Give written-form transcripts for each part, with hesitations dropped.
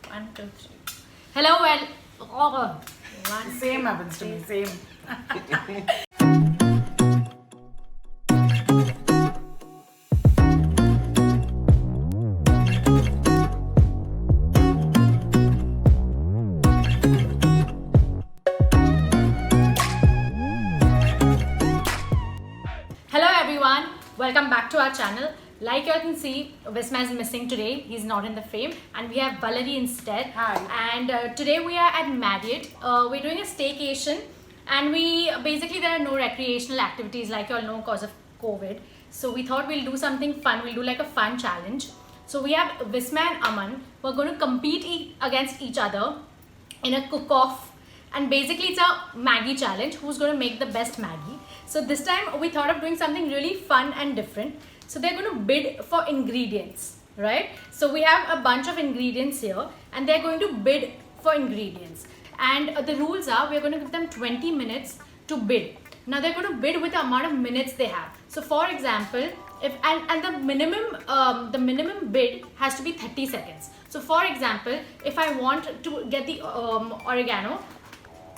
1, 2, 3. Hello and one. Same happens to me. Same. Hello everyone, welcome back to our channel. Like you can see, Visma is missing today. He's not in the frame, and we have Valerie instead. Hi. And today we are at Marriott. We're doing a staycation, and there are no recreational activities like you all know because of COVID. So we thought we'll do something fun. We'll do like a fun challenge. So we have Visma and Aman. We're going to compete against each other in a cook-off, and basically it's a Maggie challenge. Who's going to make the best Maggie? So this time we thought of doing something really fun and different. So they're going to bid for ingredients, right? So we have a bunch of ingredients here, and they're going to bid for ingredients. And the rules are we're going to give them 20 minutes to bid. Now they're going to bid with the amount of minutes they have. So for example, if the minimum bid has to be 30 seconds. So for example, if I want to get the oregano,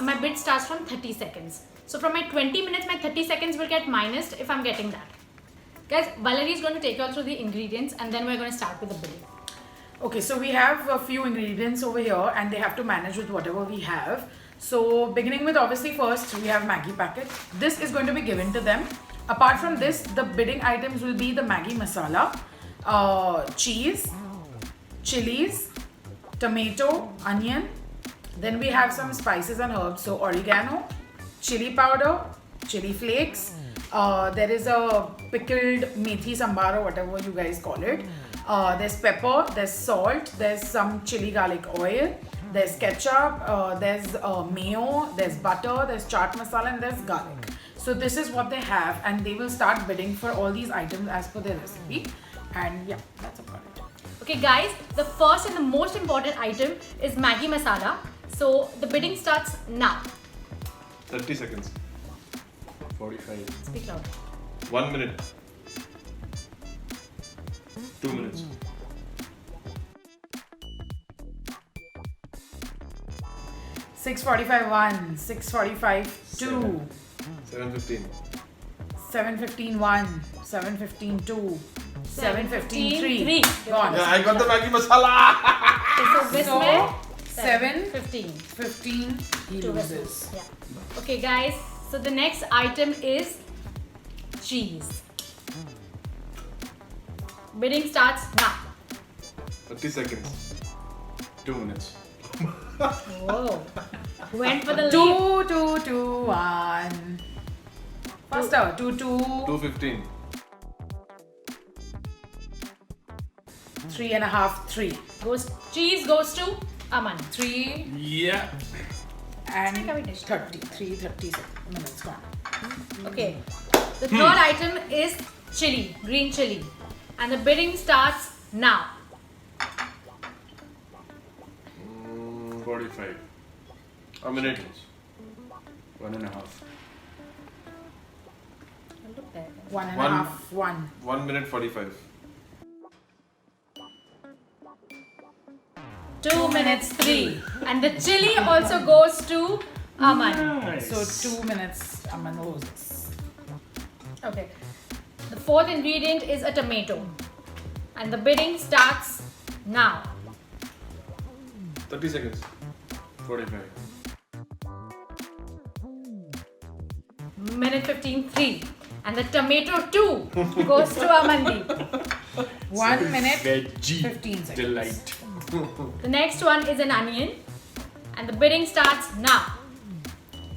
my bid starts from 30 seconds. So from my 20 minutes, my 30 seconds will get minused if I'm getting that. Guys, Valerie is going to take you all through the ingredients, and then we're going to start with the bidding. Okay, so we have a few ingredients over here, and they have to manage with whatever we have. So beginning with, obviously, first we have Maggi packet. This is going to be given to them. Apart from this, the bidding items will be the Maggi masala, cheese, chilies, tomato, onion. Then we have some spices and herbs, so oregano, chili powder, chili flakes. There is a pickled methi sambar or whatever you guys call it. There's pepper, there's salt, there's some chili garlic oil, there's ketchup, there's mayo, there's butter, there's chaat masala, and there's garlic. So this is what they have, and they will start bidding for all these items as per their recipe. And yeah, that's about it. Okay guys, the first and the most important item is Maggi masala. So the bidding starts now. 30 seconds. 45. Speak loud. 1 minute. 2 minutes. 6:45 1, 6:45 2, 7:15. 7:15 1, 7:15 2, 7:15 3. Go on. Yeah, I got the Maggi masala. Okay, so So, Visma, 7:15 15. he Two loses. whistles. Yeah. Okay guys, so the next item is cheese. Bidding starts now. 30 seconds. 2 minutes. Whoa. Went for the lead. 2 2 2 1. Faster. 2 2 2:15. 3.5 3 Cheese goes to Aman. 3 Yeah. and Take away dish. 30 minutes gone. Okay. The third item is chili, green chili. And the bidding starts now. 45. A minute. 1.5. Look there. 1.5 1. 1 minute 45. 2 minutes 3. And the chili also goes to Aman. So 2 minutes Aman loses. Okay. The fourth ingredient is a tomato. And the bidding starts now. 30 seconds. 45. Minute 15 3. And the tomato too goes to Amandeep. 1 minute Veggie 15 seconds. delight. The next one is an onion. And the bidding starts now.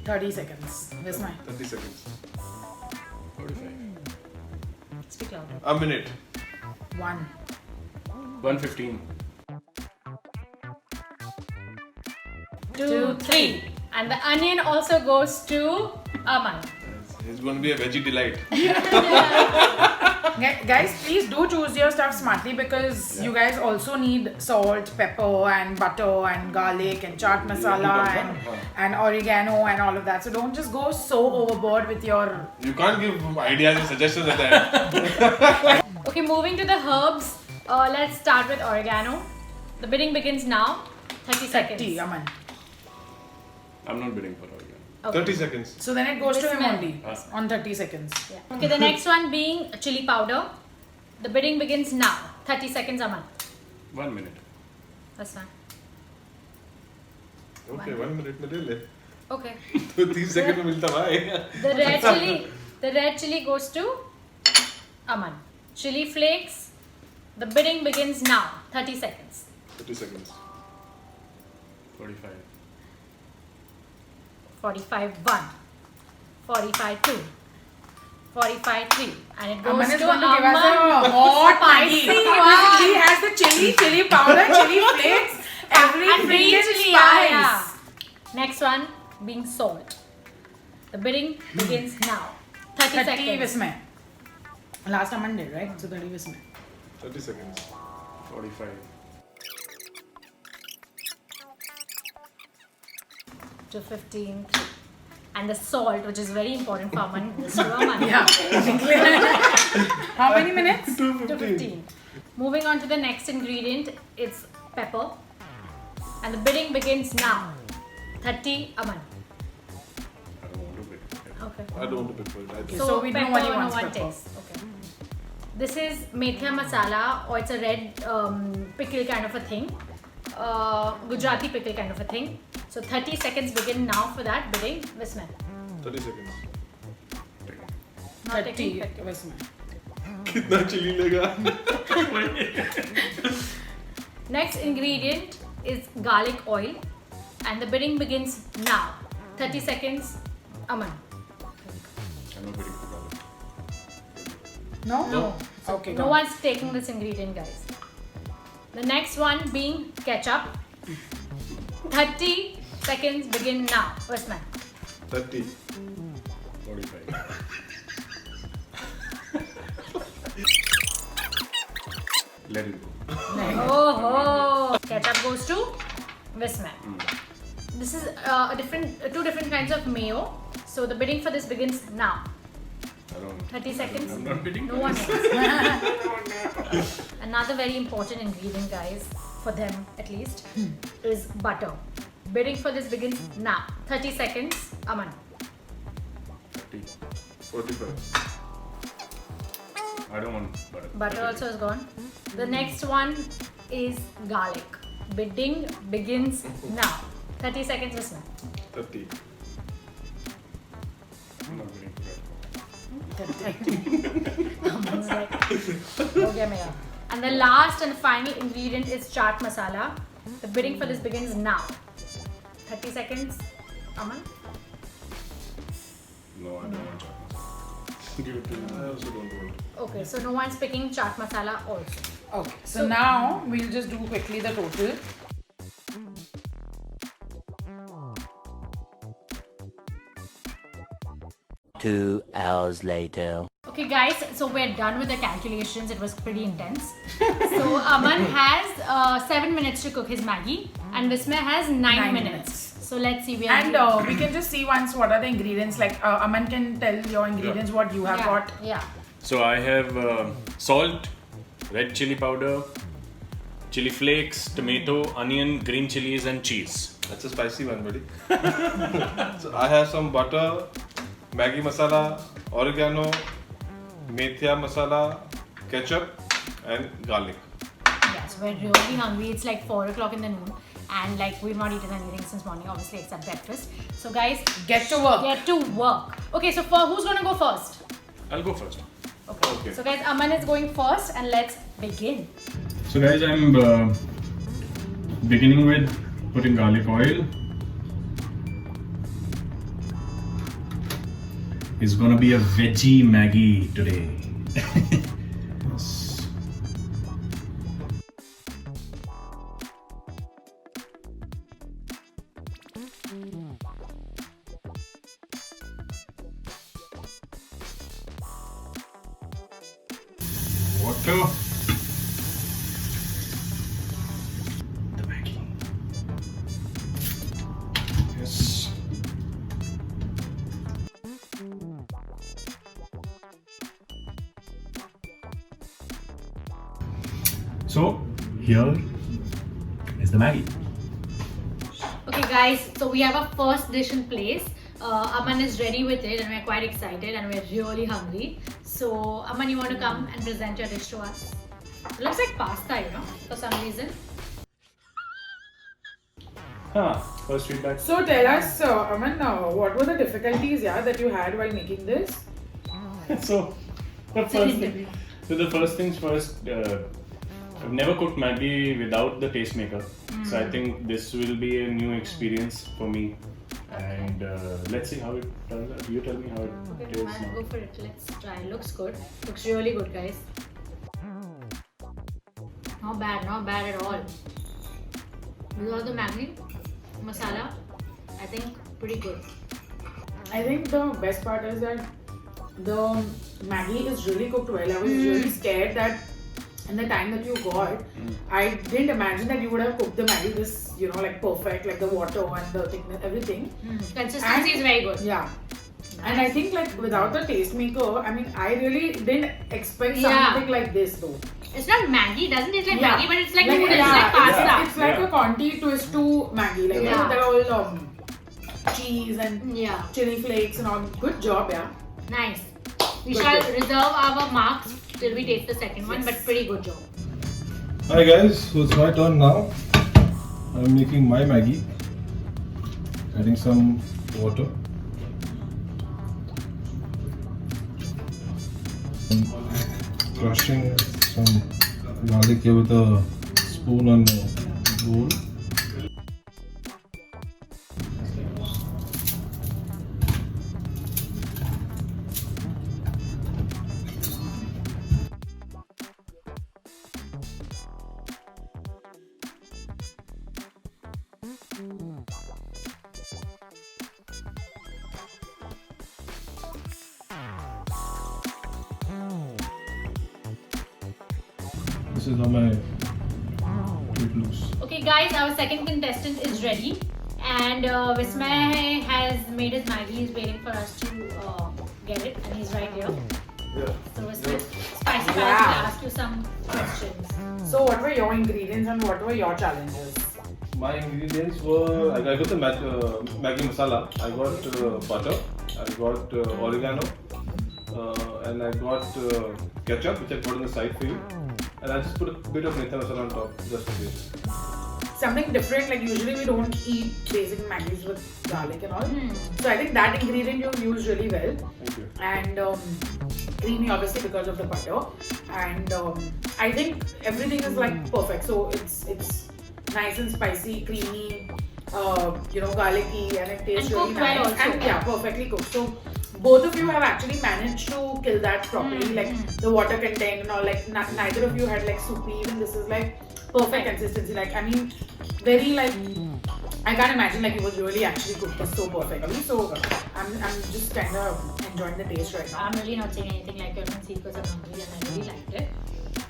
30 seconds. Where's mine? 30 seconds. 45. Speak louder. A minute. 1. 1:15. 2 3. And the onion also goes to Aman. It's going to be a veggie delight. Guys, please do choose your stuff smartly, because you guys also need salt, pepper, and butter, and garlic, and chaat masala, and oregano, and all of that. So don't just go so overboard with your. You can't give ideas and suggestions at the end. Okay, moving to the herbs. Let's start with oregano. The bidding begins now. 30 seconds. 30, Aman. I'm not bidding for oregano. Okay. 30 seconds. So then it goes to him Vismay. only on 30 seconds. Yeah. Okay, the next one being chili powder. The bidding begins now. 30 seconds, Aman. 1 minute. That's fine. Okay, 1 minute में ले ले. Okay. तो 30 second में मिलता भाई. The red chili goes to Aman. Chili flakes. The bidding begins now. 30 seconds. 30 seconds. 45. 45 1. 45 2. 45 3. And it goes Aman is to going to give us Aman. a hot Maggi. Spicy one. He has the chili powder, chili flakes, every And green freaking chili, spice. yeah. Next one being salt. The bidding begins now. 30 30 seconds. Vismay. Last Aman did, right? So 30 Vismay. 30 seconds. 45. To 15. And the salt, which is very important for Aman, is to Aman. Yeah. How many minutes? To 15. Moving on to the next ingredient, it's pepper. And the bidding begins now. 30 Aman. I don't want to bid. Okay. I don't want to pick for it. I think. So we know what he pepper, wants, no one pepper. takes. Okay. This is methia masala, or it's a red pickle kind of a thing. Gujarati pickle kind of a thing. So 30 seconds begin now for that bidding. Vismay. 30 seconds. Not 30 taking pickle. Vismay. कितना chilli लेगा? Next ingredient is garlic oil, and the bidding begins now. 30 seconds. Aman. I'm not bidding for garlic. No? No. Okay. No go. one's taking this ingredient, guys. The next one being ketchup. 30 seconds begin now. First man. 30. 45. Let it go. Oh, ketchup goes to Vismay. This is two different kinds of mayo. So the bidding for this begins now. I don't. 30 seconds. I'm not bidding. No for one this. else. Another very important ingredient, guys, for them at least, is butter. Bidding for this begins now. 30 seconds. Aman. 30. 45. I don't want butter. Butter 30. also is gone. The next one is garlic. Bidding begins now. 30 seconds. Listen. 30. I'm not bidding for garlic. Aman's like, "Ho gaya mera." And the last and final ingredient is chaat masala. The bidding for this begins now. 30 seconds. Aman. No, I don't want chocolate. Give it to me. I also don't want. Okay, so no one's picking chaat masala also. Okay. So now we'll just do quickly the total. Two hours later. Okay, guys, so we're done with the calculations. It was pretty intense. So Aman has 7 minutes to cook his Maggi, and Vismay has 9 9 minutes. minutes. So let's see. We are And we can just see once what are the ingredients. Like Aman can tell your ingredients what you have got. Yeah. So I have salt, red chili powder, chili flakes, tomato, onion, green chilies, and cheese. That's a spicy one, buddy. So I have some butter, Maggi masala, oregano, methia masala, ketchup, and garlic. Yes, we're really hungry. It's like 4 o'clock in the noon, and like we've not eaten anything since morning, obviously, except breakfast. So, guys, Get to work. get to work. Okay, so who's gonna go first? I'll go first. Okay. So, guys, Aman is going first, and let's begin. So guys, I'm beginning with putting garlic oil. It's gonna be a veggie Maggi today. Yes. Water. The Maggi. Yes. So here is the Maggi. Okay guys, so we have our first dish in place. Aman is ready with it and we're quite excited and we're really hungry. So Aman, you want to come and present your dish to us? It looks like pasta, you know, for some reason. First feedback. So tell us, Aman, what were the difficulties that you had while making this? So the first things first. I've never cooked Maggi without the tastemaker, so I think this will be a new experience for me. And let's see how it turns out. You tell me how it Okay, tastes man, now. go for it. Let's try. Looks good. Looks really good, guys. Not bad at all. With all the Maggi masala, I think pretty good. I think the best part is that the Maggi is really cooked well. I was really scared that in the time that you got, I didn't imagine that you would have cooked the Maggi this, like perfect, like the water and the thickness, everything. Consistency is very good. Yeah. And I think like without the tastemaker, I mean, I really didn't expect Yeah. something like this though. It's not Maggi, doesn't taste like Yeah. Maggi, but it's like Like, noodles, yeah, like pasta. It's like Yeah. a Conti twist to Maggi. Like Yeah. they're all cheese and Yeah, chili flakes and all. Good job, yeah. nice. We Good, shall good. reserve our marks till we taste the second one, but pretty good job. Hi guys, so it's my turn now. I'm making my Maggi. Adding some water. I'm crushing some garlic here with a spoon and a bowl. This is how my it looks. Okay, guys, our second contestant is ready, and Vismay has made his Maggi. He's waiting for us to get it, and he's right here. Yeah. So Vismay, Spicy Palace Yeah. will ask you some questions. So what were your ingredients and what were your challenges? My ingredients were I got the Maggi masala. I got butter. I got oregano, and I got ketchup, which I put on the side for you. And I just put a bit of methia masala on top, just for this. Something different, like usually we don't eat basic Maggi's with garlic and all. So I think that ingredient you used really well. Thank you. And creamy obviously because of the butter. And I think everything is like perfect. So it's nice and spicy, creamy, garlicky, and it tastes And really cooked well nice. also. And yeah, perfectly cooked. So both of you have actually managed to kill that properly, like the water content and all. Like neither of you had like soupy. Even this is like perfect consistency. Like I mean, very like I can't imagine like you would really actually cook this so perfectly. So I'm just kind of enjoying the taste right now. I'm really not saying anything like you can see because I'm hungry and I really liked it.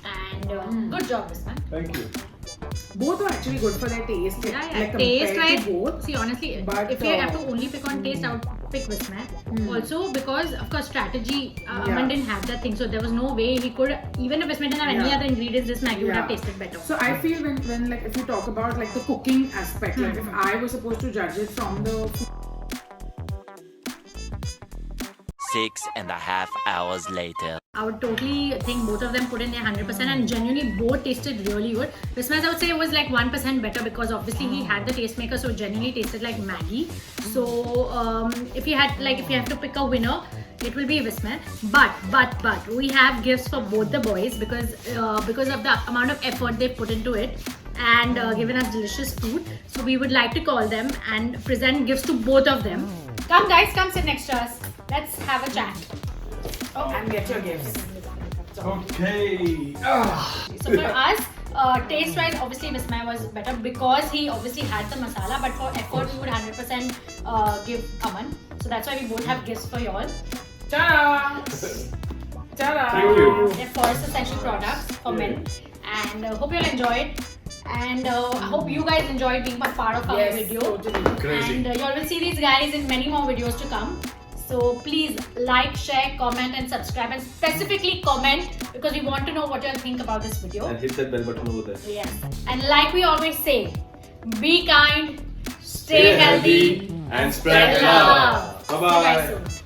And good job, Vismay. Thank you. Both are actually good for their taste. Like, Yeah. like Taste compared wise, to both. see honestly, But, if you have to only pick on taste, I would pick Vismay. Also because of course strategy, Aman didn't have that thing, so there was no way he could. Even if Vismay didn't have any Yeah. other ingredients, this Maggi would have Yeah. tasted better. So I feel when like if you talk about like the cooking aspect, like if I was supposed to judge it from the 6.5 hours later. I would totally think both of them put in their 100% and genuinely both tasted really good. Vismay's I would say was like 1% better because obviously he had the tastemaker, so it genuinely tasted like Maggi. So if you have to pick a winner, it will be Vismay. But we have gifts for both the boys because of the amount of effort they put into it and given us delicious food. So we would like to call them and present gifts to both of them. Come guys, come sit next to us. Let's have a chat. and get your gifts. Okay. So for us, taste-wise, obviously Vismay was better because he obviously had the masala. But for effort, we would 100% give Aman. So that's why we both have gifts for y'all. Ta-da! Ta-da! Thank you. They're first essential products for men. And hope you'll enjoy it. And I hope you guys enjoyed being a part of our Yes, video. totally. Crazy. And y'all will see these guys in many more videos to come. So please like, share, comment and subscribe, and specifically comment because we want to know what you all think about this video. And hit that bell button over there. Yes. And like we always say, be kind, stay healthy, and spread spread love. love. See you Bye-bye. guys soon.